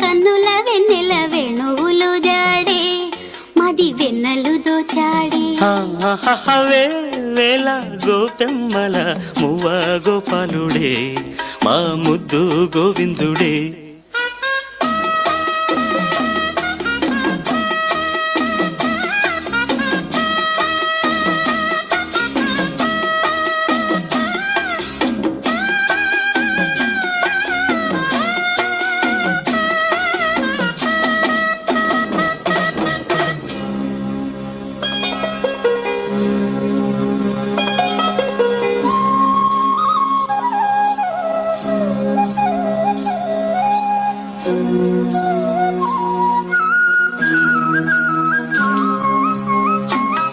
కన్నుల వెన్నెల వేణువులు జాడే మది వెన్నెలు దోచాడే వేల గోపెమ్మల మువ్వ గోపాలుడే మా ముద్దు గోవిందుడే.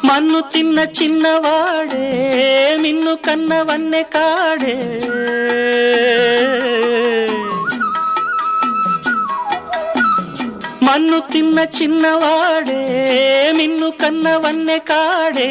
మన్ను తిన్న చిన్నవాడే మిన్ను కన్నవన్నె కాడే మన్ను తిన్న చిన్నవాడే మిన్ను కన్నవన్నె కాడే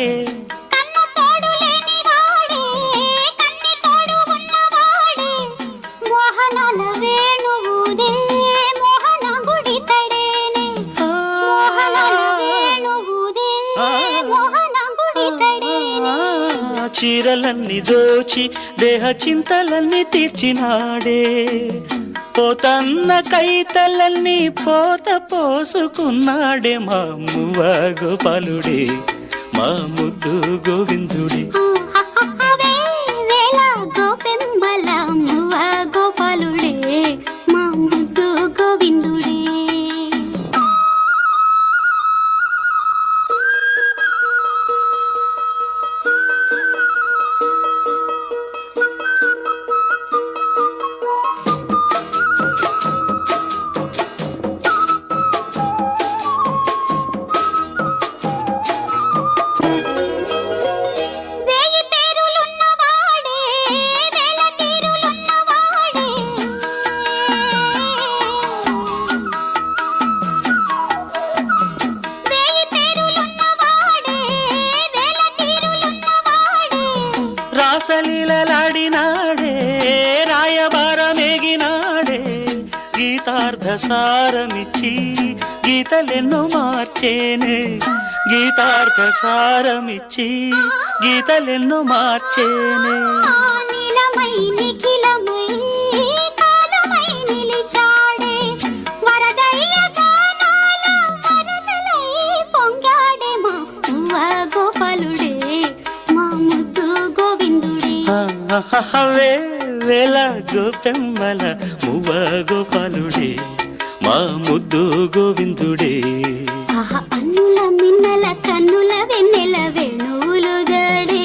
చీరలన్నీ దోచి దేహ చింతలన్నీ తీర్చినాడే పోతన్న కైతలన్నీ పోత పోసుకున్నాడే మా మువ్వ గోపాలుడే మా ముద్దు గోవిందుడే. గోపెమ్మల మువ్వ గోపాలుడే మా ముద్దు గోవిందుడే. రాసలీలలాడినాడే రాయబారమేగినాడే గీతార్థ సారమిచ్చి గీతలెన్నో మార్చేనే గీతార్థ సారమిచ్చి గీతలెన్నో మార్చేనే. వేల గోపెమ్మల మువ్వ గోపాలుడే మా ముద్దు గోవిందుడే. అన్నుల మిన్నల కన్నుల వెన్నెల వేణువులు జాడే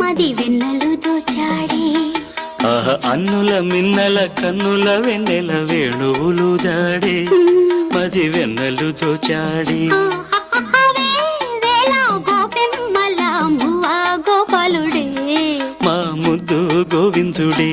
మది వెన్నెలు దోచాడే. అన్నుల మిన్నల కన్నుల వెన్నెల వేణువులు జాడే మది వెన్నెలు దోచాడే. గోపెమ్మల మువ్వ గోపాలుడే మా ముద్దు గోవిందుడే.